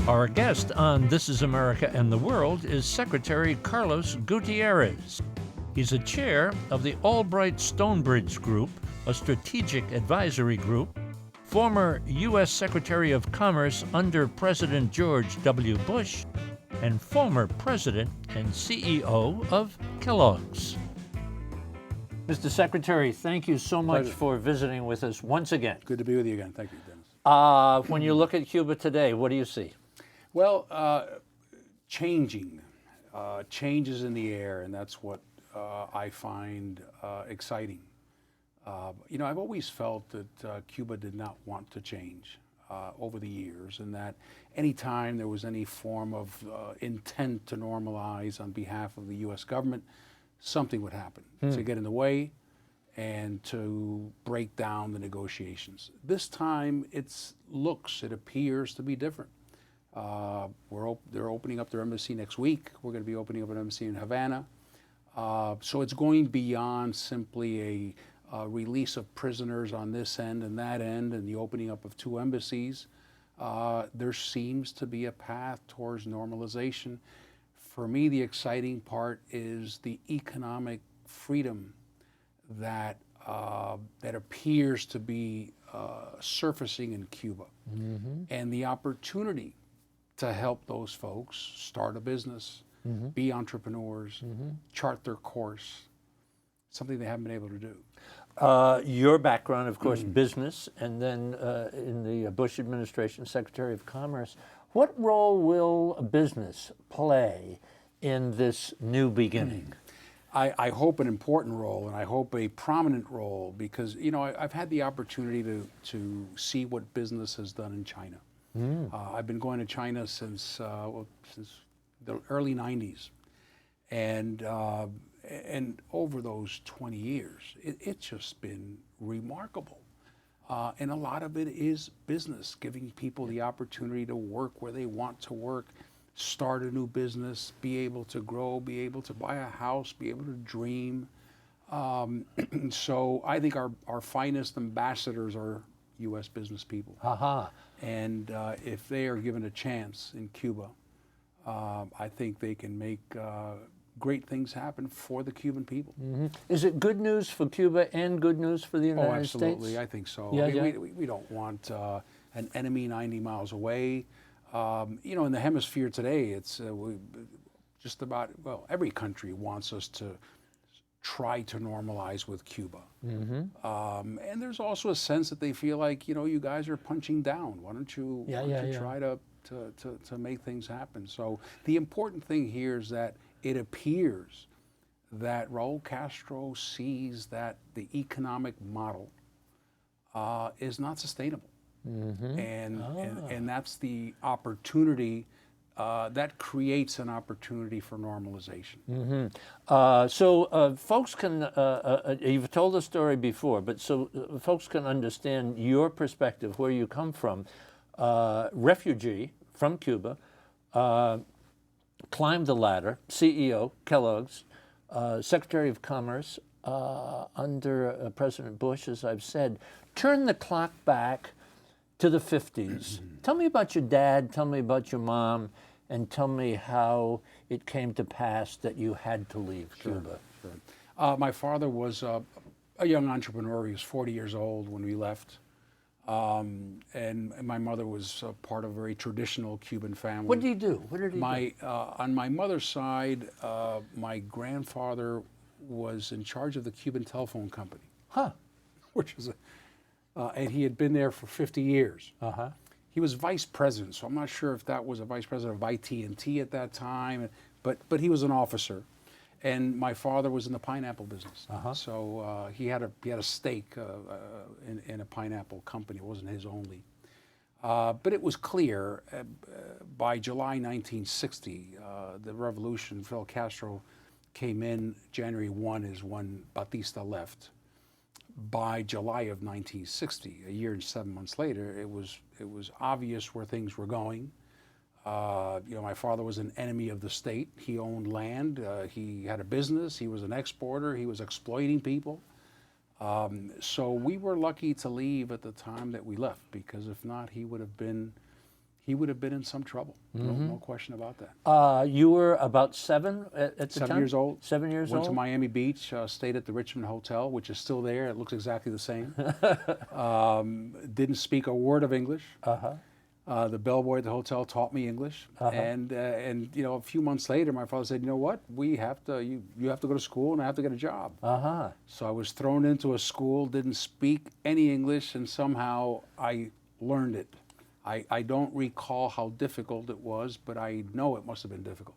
Our guest on This is America and the World is Secretary Carlos Gutierrez. He's a chair of the Albright Stonebridge Group, a strategic advisory group, former U.S. Secretary of Commerce under President George W. Bush, and former president and CEO of Kellogg's. Mr. Secretary, thank you so much for visiting with us once again. Good to be with you again. Thank you, Dennis. When you look at Cuba today, what do you see? Well, changes in the air, and that's what I find exciting. I've always felt that Cuba did not want to change over the years, and that anytime there was any form of intent to normalize on behalf of the U.S. government, something would happen to get in the way and to break down the negotiations. This time, it appears to be different. They're opening up their embassy next week. We're going to be opening up an embassy in Havana. So it's going beyond simply a release of prisoners on this end and that end and the opening up of two embassies. There seems to be a path towards normalization. For me, the exciting part is the economic freedom that appears to be surfacing in Cuba, and the opportunity to help those folks start a business, be entrepreneurs, chart their course, something they haven't been able to do. Your background, of course, business, and then in the Bush administration, Secretary of Commerce. What role will business play in this new beginning? I hope an important role, and I hope a prominent role, because I've had the opportunity to see what business has done in China. I've been going to China since the early '90s, and over those 20 years, it's just been remarkable. And a lot of it is business, giving people the opportunity to work where they want to work, start a new business, be able to grow, be able to buy a house, be able to dream. So I think our finest ambassadors are U.S. business people. And if they are given a chance in Cuba, I think they can make great things happen for the Cuban people. Is it good news for Cuba and good news for the United States? Oh, absolutely. I think so. We don't want an enemy 90 miles away. In the hemisphere today, it's just about, every country wants us to try to normalize with Cuba. And there's also a sense that they feel like, you guys are punching down. Why don't you try to make things happen? So the important thing here is that it appears that Raul Castro sees that the economic model is not sustainable. And that's the opportunity that creates an opportunity for normalization. So folks can, you've told the story before, but so folks can understand your perspective, where you come from. Refugee from Cuba, climbed the ladder, CEO, Kellogg's, Secretary of Commerce under President Bush, as I've said. Turn the clock back to the 50s. Tell me about your dad, tell me about your mom, and tell me how it came to pass that you had to leave Cuba. Sure. My father was a young entrepreneur. He was 40 years old when we left. And my mother was part of a very traditional Cuban family. What did he do? What did he do? On my mother's side, my grandfather was in charge of the Cuban telephone company. Which was and he had been there for 50 years. He was vice president, so I'm not sure if that was a vice president of IT&T at that time, but he was an officer. And my father was in the pineapple business, so he had a stake in a pineapple company. It wasn't his only, but it was clear by July 1960, the revolution. Fidel Castro came in. January 1 is when Batista left. By July of 1960, a year and 7 months later, it was obvious where things were going. My father was an enemy of the state. He owned land. He had a business. He was an exporter. He was exploiting people. So we were lucky to leave at the time that we left, because if not, he would have been he would have been in some trouble. No question about that. You were about 7 at the 7 time? years old. 7 years Went old? to Miami Beach, stayed at the Richmond Hotel, which is still there. It looks exactly the same. Didn't speak a word of English. The bellboy at the hotel taught me English, and you know, a few months later, my father said, "You know what? You have to go to school, and I have to get a job." So I was thrown into a school, didn't speak any English, and somehow I learned it. I don't recall how difficult it was, but I know it must have been difficult.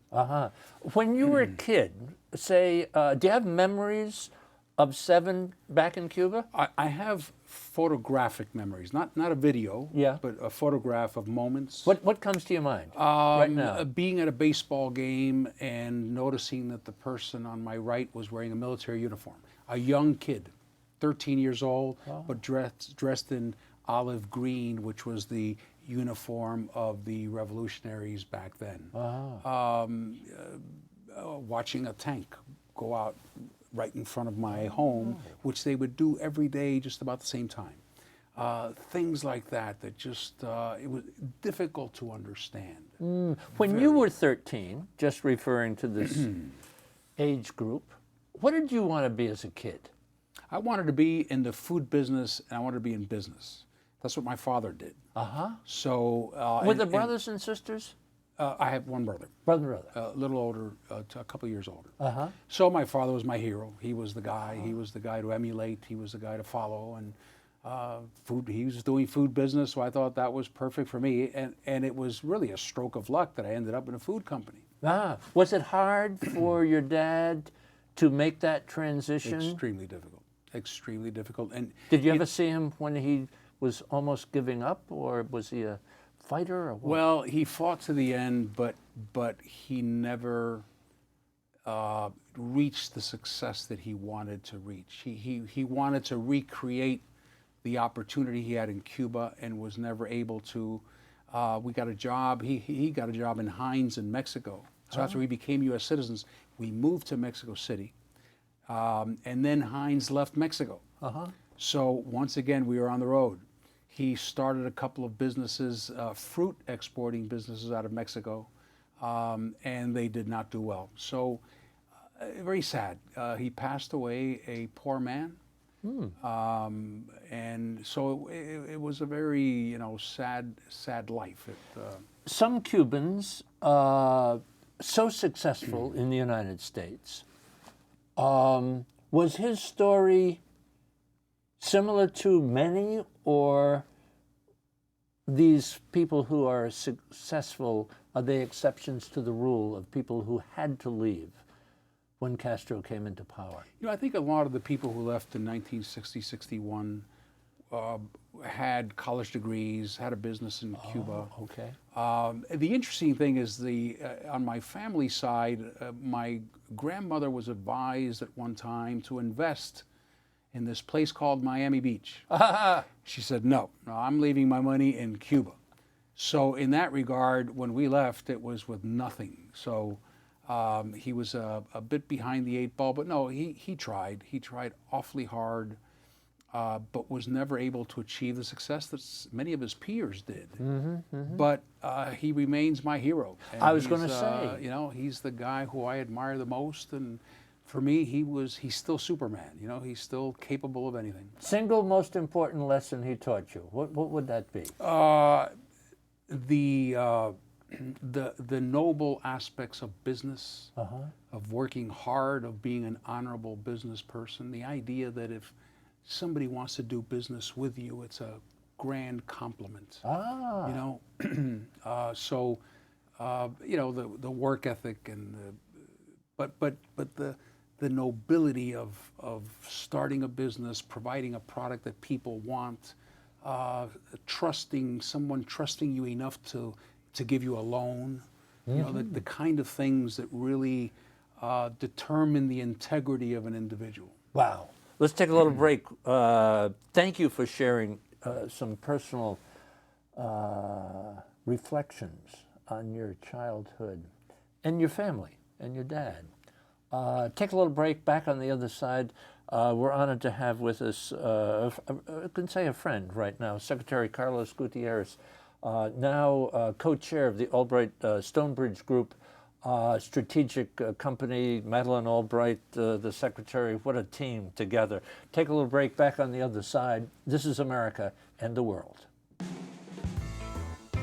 When you were a kid, say, do you have memories of 7 back in Cuba? I have photographic memories, not a video, Yeah. but a photograph of moments. What comes to your mind right now? Being at a baseball game and noticing that the person on my right was wearing a military uniform. A young kid, 13 years old, but dressed in olive green, which was the uniform of the revolutionaries back then. Watching a tank go out right in front of my home, which they would do every day just about the same time. Things like that just, it was difficult to understand. When you were 13, just referring to this age group, what did you want to be as a kid? I wanted to be in the food business, and I wanted to be in business. That's what my father did. So, Were there brothers and sisters? I have one brother. Brother. A little older, a couple years older. So my father was my hero. He was the guy. He was the guy to emulate. He was the guy to follow. And he was doing food business, so I thought that was perfect for me. And it was really a stroke of luck that I ended up in a food company. Was it hard for your dad to make that transition? Extremely difficult. Extremely difficult. And did you ever see him when he was almost giving up, or was he a fighter or what? Well, he fought to the end, but he never reached the success that he wanted to reach. He wanted to recreate the opportunity he had in Cuba and was never able to. We got a job. He got a job in Heinz in Mexico. So after we became U.S. citizens, we moved to Mexico City, and then Heinz left Mexico. So once again, we were on the road. He started a couple of businesses, fruit exporting businesses out of Mexico, and they did not do well. So very sad. He passed away a poor man. And so it was a very, sad life. Some Cubans, so successful in the United States, was his story similar to many, or these people who are successful, are they exceptions to the rule of people who had to leave when Castro came into power? I think a lot of the people who left in 1960, 61 had college degrees, had a business in Cuba. The interesting thing is on my family side, my grandmother was advised at one time to invest in this place called Miami Beach. She said, no, I'm leaving my money in Cuba. So in that regard, when we left, it was with nothing. So he was a bit behind the 8 ball, but no, he tried. He tried awfully hard, but was never able to achieve the success that many of his peers did. But he remains my hero. And I was going to say. He's the guy who I admire the most, and for me, he's still Superman. He's still capable of anything. Single most important lesson he taught you, what would that be? The noble aspects of business, of working hard, of being an honorable business person. The idea that if somebody wants to do business with you, it's a grand compliment. So the work ethic and the nobility of starting a business, providing a product that people want, someone trusting you enough to give you a loan, the kind of things that really determine the integrity of an individual. Wow. Let's take a little break. Thank you for sharing some personal reflections on your childhood and your family and your dad. Take a little break. Back on the other side, we're honored to have with us, I can say a friend right now, Secretary Carlos Gutierrez. now co-chair of the Albright Stonebridge Group, strategic company, Madeleine Albright, the secretary. What a team together. Take a little break. Back on the other side. This is America and the World.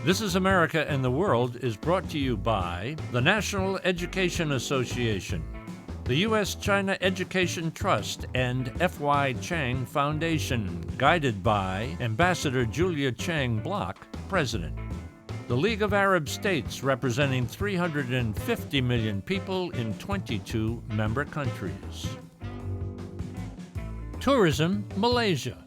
This is America and the World is brought to you by the National Education Association, the U.S.-China Education Trust, and F.Y. Chang Foundation, guided by Ambassador Julia Chang Block, President. The League of Arab States, representing 350 million people in 22 member countries. Tourism Malaysia.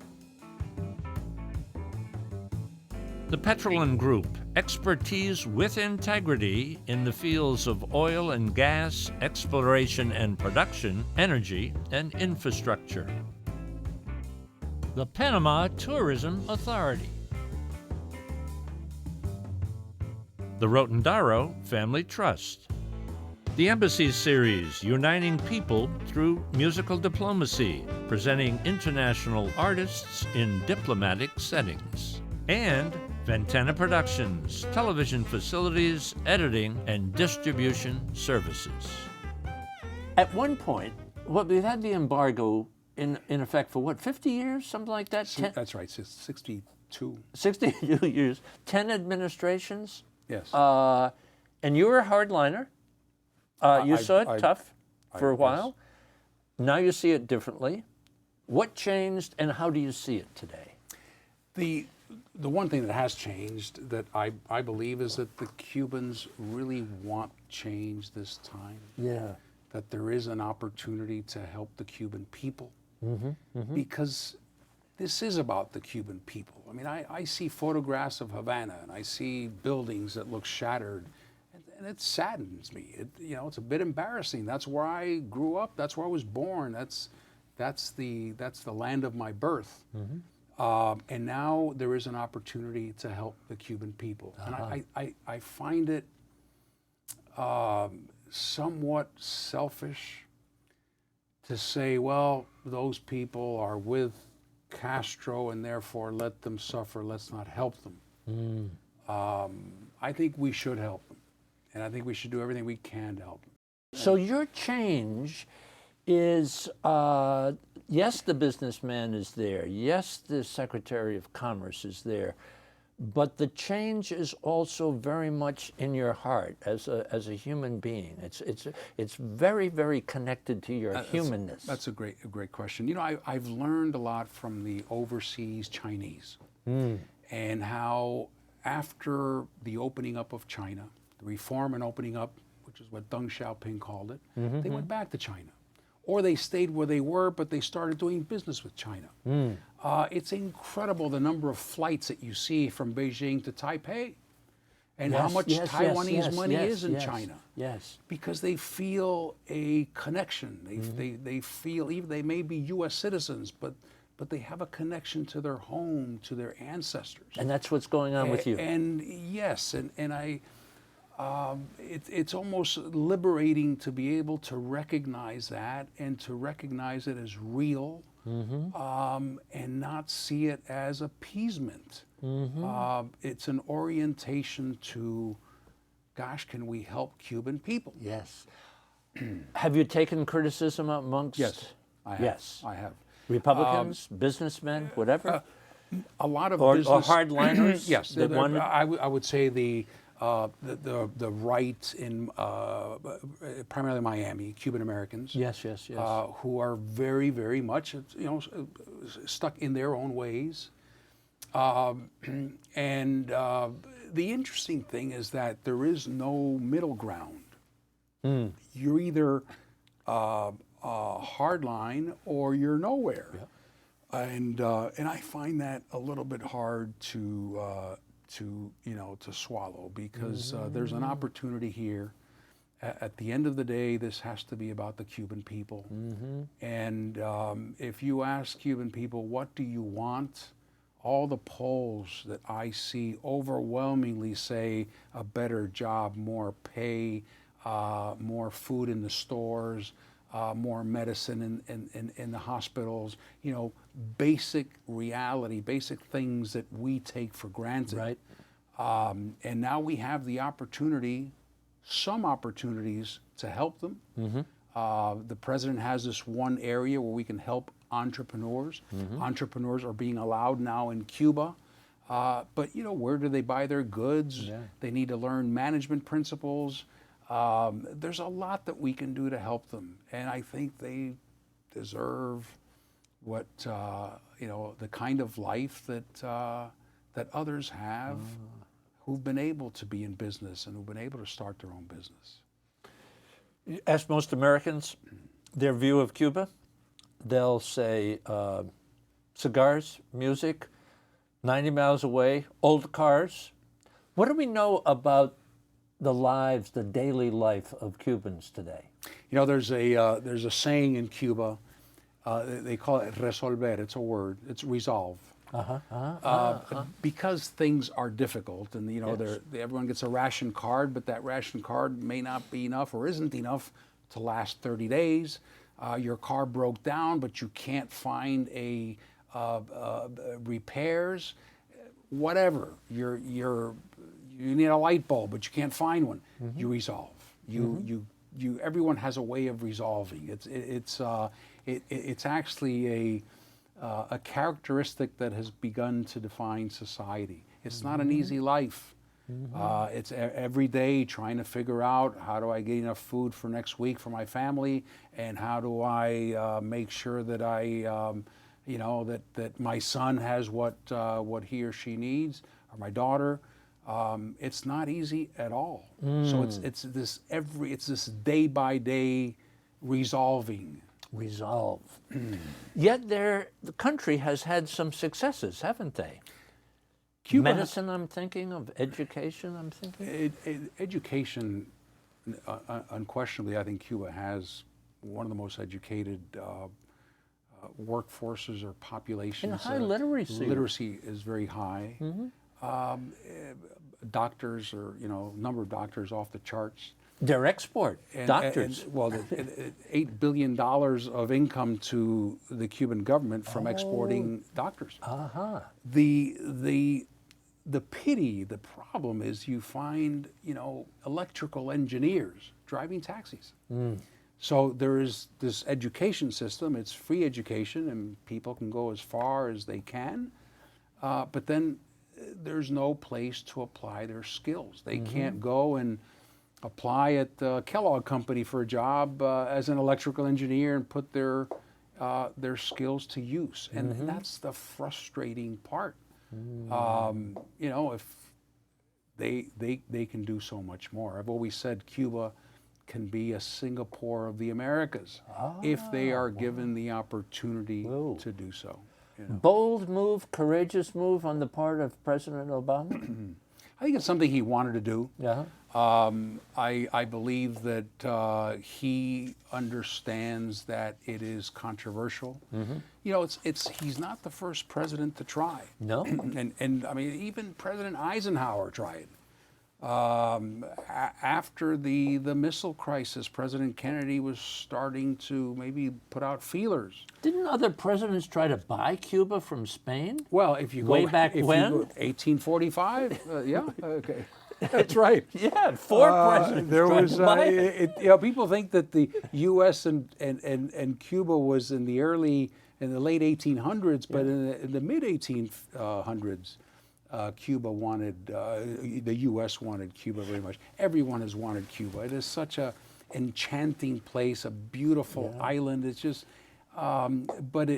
The Petrolin Group, expertise with integrity in the fields of oil and gas, exploration and production, energy, and infrastructure. The Panama Tourism Authority. The Rotondaro Family Trust. The Embassy Series, uniting people through musical diplomacy, presenting international artists in diplomatic settings. And Ventana Productions, television facilities, editing, and distribution services. At one point, we've had the embargo in effect for what, 50 years, something like that? That's right, 62. 62 years, 10 administrations. Yes. And you were a hardliner. You saw it tough for a while. Yes. Now you see it differently. What changed, and how do you see it today? The one thing that has changed that I believe is that the Cubans really want change this time. Yeah. That there is an opportunity to help the Cuban people. Because this is about the Cuban people. I mean, I see photographs of Havana and I see buildings that look shattered, and it saddens me. It's a bit embarrassing. That's where I grew up. That's where I was born. That's the land of my birth. And now there is an opportunity to help the Cuban people. And I find it somewhat selfish to say, well, those people are with Castro and therefore let them suffer, let's not help them. I think we should help them. And I think we should do everything we can to help them. So your change is, yes, the businessman is there. Yes, the Secretary of Commerce is there. But the change is also very much in your heart as a human being. It's very, very connected to your humanness. That's a great question. I've learned a lot from the overseas Chinese and how after the opening up of China, the reform and opening up, which is what Deng Xiaoping called it, they went back to China. Or they stayed where they were, but they started doing business with China. It's incredible the number of flights that you see from Beijing to Taipei and how much Taiwanese money is in China. Yes. Because they feel a connection. They feel, even they may be U.S. citizens, but they have a connection to their home, to their ancestors. And that's what's going on with you. And yes, and it's almost liberating to be able to recognize that and to recognize it as real and not see it as appeasement. It's an orientation to, gosh, can we help Cuban people? Yes. Have you taken criticism amongst? Yes, I have. Yes. I have. Republicans, businessmen, whatever? A lot of business. Or hardliners? Yes. I would say the right in primarily Miami, Cuban Americans. Yes. Who are very, very much, stuck in their own ways. And the interesting thing is that there is no middle ground. You're either hardline or you're nowhere. Yeah. And I find that a little bit hard to swallow, because there's an opportunity here. At the end of the day, this has to be about the Cuban people. And if you ask Cuban people, what do you want? All the polls that I see overwhelmingly say a better job, more pay, more food in the stores, more medicine in the hospitals, basic reality, basic things that we take for granted. Right. And now we have the opportunity, some opportunities to help them. The president has this one area where we can help entrepreneurs. Entrepreneurs are being allowed now in Cuba. But where do they buy their goods? They need to learn management principles. There's a lot that we can do to help them, and I think they deserve what the kind of life that others have who've been able to be in business and who've been able to start their own business. Ask most Americans their view of Cuba. They'll say cigars, music, 90 miles away, old cars. What do we know about the lives, the daily life of Cubans today? There's a saying in Cuba. They call it resolver. It's a word. It's resolve. Because things are difficult, and everyone gets a ration card, but that ration card may not be enough or isn't enough to last 30 days. Your car broke down, but you can't find a repairs. Whatever. You need a light bulb, but you can't find one. You resolve. Everyone has a way of resolving. It's actually a characteristic that has begun to define society. It's not an easy life. It's every day trying to figure out, how do I get enough food for next week for my family, and how do I make sure that that my son has what he or she needs, or my daughter. It's not easy at all. So it's this day by day resolving. Resolve. Yet the country has had some successes, haven't they? Cuba Medicine, I'm thinking of. Education, I'm thinking. Education, unquestionably, I think Cuba has one of the most educated workforces or populations. And high literacy. Literacy is very high. Doctors are, number of doctors off the charts. Their export, doctors. $8 billion of income to the Cuban government from exporting doctors. The pity, the problem is you find, electrical engineers driving taxis. So there is this education system. It's free education, and people can go as far as they can. But then there's no place to apply their skills. They can't go and apply at the Kellogg Company for a job as an electrical engineer and put their skills to use. And that's the frustrating part. If they can do so much more. I've always said Cuba can be a Singapore of the Americas if they are given the opportunity to do so. Bold move, courageous move on the part of President Obama? I think it's something he wanted to do. Yeah. I believe that he understands that it is controversial. He's not the first president to try. No. And I mean, even President Eisenhower tried. After the missile crisis, President Kennedy was starting to maybe put out feelers. Didn't other presidents try to buy Cuba from Spain? Well, if you go way back if when, you go 1845, yeah, okay, that's right. Yeah, four presidents. There tried was, to buy it. People think that the U.S. and Cuba was in the late 1800s, but in the mid 1800s. Cuba wanted, the U.S. wanted Cuba very much. Everyone has wanted Cuba. It is such a enchanting place, a beautiful island. It's just, but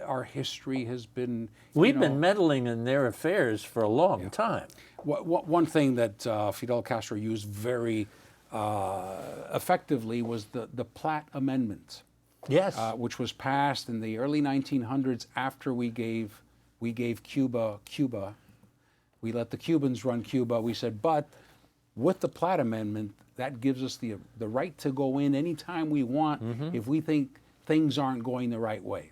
our history has been. We've been meddling in their affairs for a long time. One thing that Fidel Castro used very effectively was the Platt Amendment. Yes. Which was passed in the early 1900s after we gave Cuba. We let the Cubans run Cuba. We said, but with the Platt Amendment, that gives us the right to go in anytime we want if we think things aren't going the right way.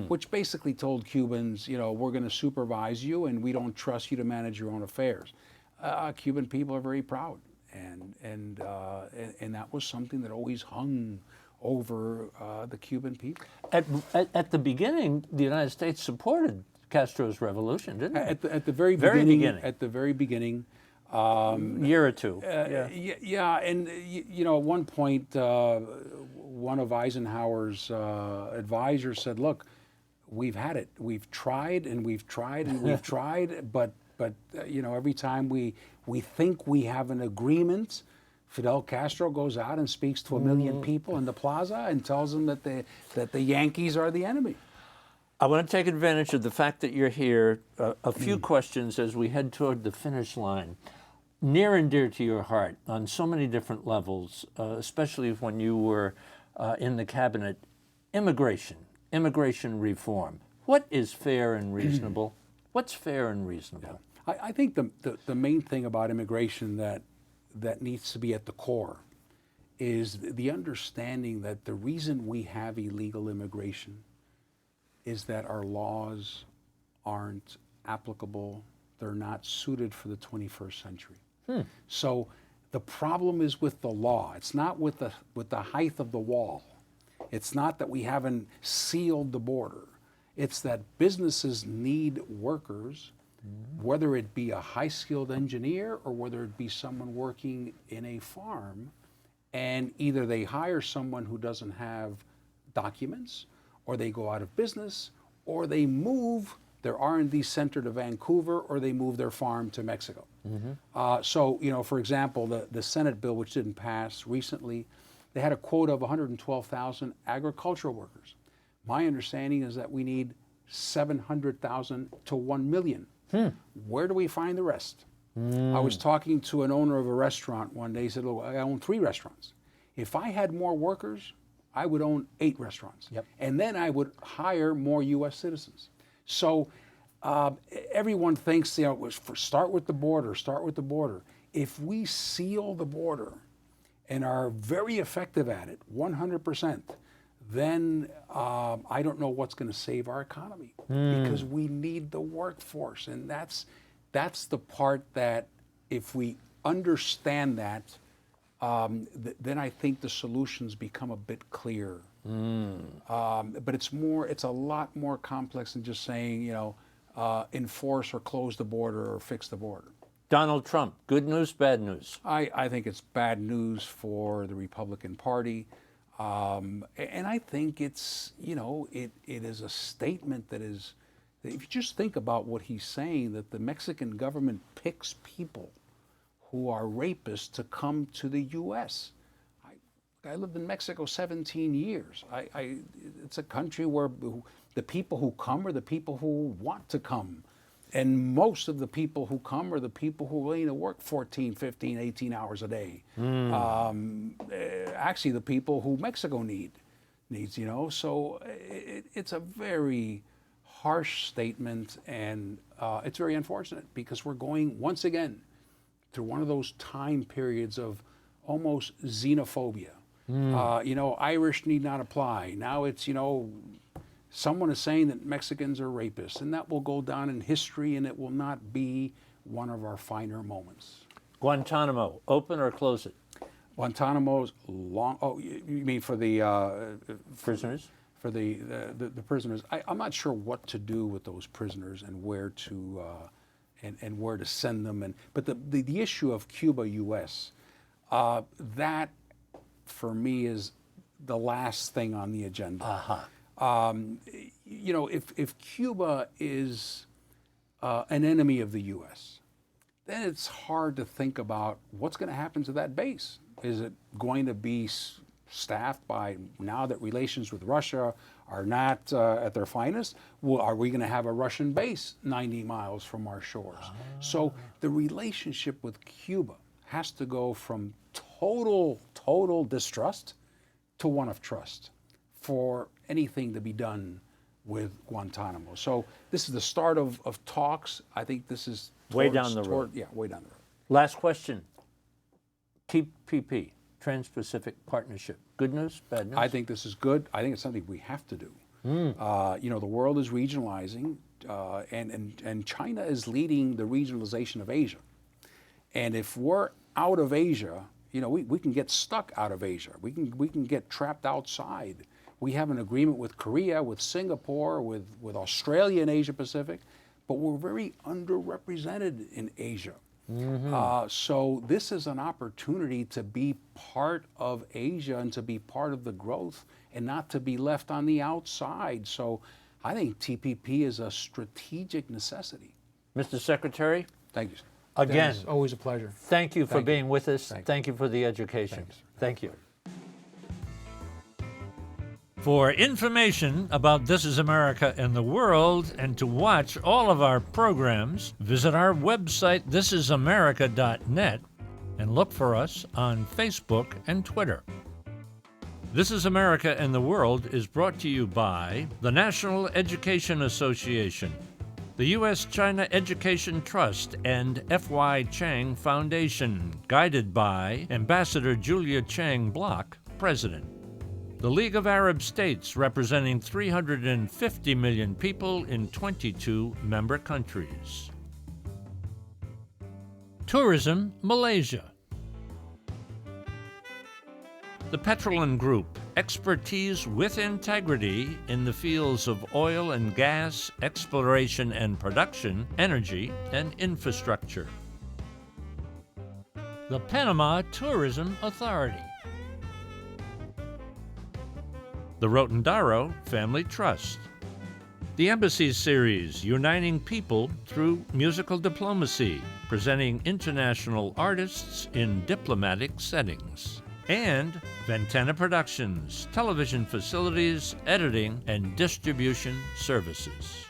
Which basically told Cubans, we're going to supervise you and we don't trust you to manage your own affairs. Cuban people are very proud, and that was something that always hung over the Cuban people. At the beginning, the United States supported Castro's revolution, didn't it? At the very beginning. At the very beginning, Year or two. Yeah. Yeah, and you know, at one point, one of Eisenhower's advisors said, "Look, we've had it. We've tried and we've tried and we've tried, but you know, every time we think we have an agreement, Fidel Castro goes out and speaks to 1 million people in the plaza and tells them that the Yankees are the enemy." I want to take advantage of the fact that you're here. A few questions as we head toward the finish line. Near and dear to your heart on so many different levels, especially when you were in the cabinet, immigration reform. What is fair and reasonable? What's fair and reasonable? I think the main thing about immigration that needs to be at the core is the understanding that the reason we have illegal immigration is that our laws aren't applicable, they're not suited for the 21st century. So the problem is with the law. It's not with the height of the wall. It's not that we haven't sealed the border. It's that businesses need workers, whether it be a high-skilled engineer or whether it be someone working in a farm, and either they hire someone who doesn't have documents, or they go out of business, or they move their R&D center to Vancouver, or they move their farm to Mexico. So, you know, for example, the Senate bill, which didn't pass recently, they had a quota of 112,000 agricultural workers. My understanding is that we need 700,000 to 1 million. Where do we find the rest? I was talking to an owner of a restaurant one day. He said, "Look, I own 3 restaurants. If I had more workers, I would own 8 restaurants. And then I would hire more U.S. citizens." So everyone thinks, you know, start with the border, start with the border. If we seal the border and are very effective at it, 100%, then I don't know what's going to save our economy, because we need the workforce. And that's the part that, if we understand that, then I think the solutions become a bit clearer. But it's a lot more complex than just saying, you know, enforce or close the border or fix the border. Donald Trump, good news, bad news? I think it's bad news for the Republican Party. And I think it's, you know, it is a statement that is, if you just think about what he's saying, that the Mexican government picks people who are rapists to come to the U.S. I lived in Mexico 17 years. It's a country where the people who come are the people who want to come. And most of the people who come are the people who are willing to work 14, 15, 18 hours a day. Actually, the people who Mexico needs, you know. So it's a very harsh statement, and it's very unfortunate, because we're going, once again, through one of those time periods of almost xenophobia. You know, Irish need not apply. Now it's, you know, someone is saying that Mexicans are rapists, and that will go down in history, and it will not be one of our finer moments. Guantanamo, open or close it? Guantanamo's long. Oh, you mean for the Prisoners? For the prisoners? I'm not sure what to do with those prisoners and where to and where to send them. But the issue of Cuba-U.S. That for me is the last thing on the agenda. You know, if Cuba is an enemy of the U.S., then it's hard to think about what's going to happen to that base. Is it going to be staffed by, now that relations with Russia are not at their finest, well, are we going to have a Russian base 90 miles from our shores? So the relationship with Cuba has to go from total distrust to one of trust for anything to be done with Guantanamo. So this is the start of talks. I think this is way down the road. Yeah, way down the road. Last question. TPP, Trans-Pacific Partnership. Good news, bad news? I think this is good. I think it's something we have to do. You know, the world is regionalizing, and China is leading the regionalization of Asia. And if we're out of Asia, you know, we can get stuck out of Asia. We can get trapped outside. We have an agreement with Korea, with Singapore, with Australia and Asia Pacific, but we're very underrepresented in Asia. So this is an opportunity to be part of Asia and to be part of the growth and not to be left on the outside. So I think TPP is a strategic necessity. Mr. Secretary, Thank you. again, Dennis, always a pleasure. thank you for Thank you. being with us. Thank you. Thank you for the education. Thanks. Thank you. For information about This Is America and the World and to watch all of our programs, visit our website, thisisamerica.net, and look for us on Facebook and Twitter. This is America and the World is brought to you by the National Education Association, the U.S.-China Education Trust, and F.Y. Chang Foundation, guided by Ambassador Julia Chang Block, President. The League of Arab States, representing 350 million people in 22 member countries. Tourism Malaysia. The Petrolin Group, expertise with integrity in the fields of oil and gas, exploration and production, energy, and infrastructure. The Panama Tourism Authority. The Rotondaro Family Trust. The Embassy Series, uniting people through musical diplomacy, presenting international artists in diplomatic settings. And Ventana Productions, television facilities, editing, and distribution services.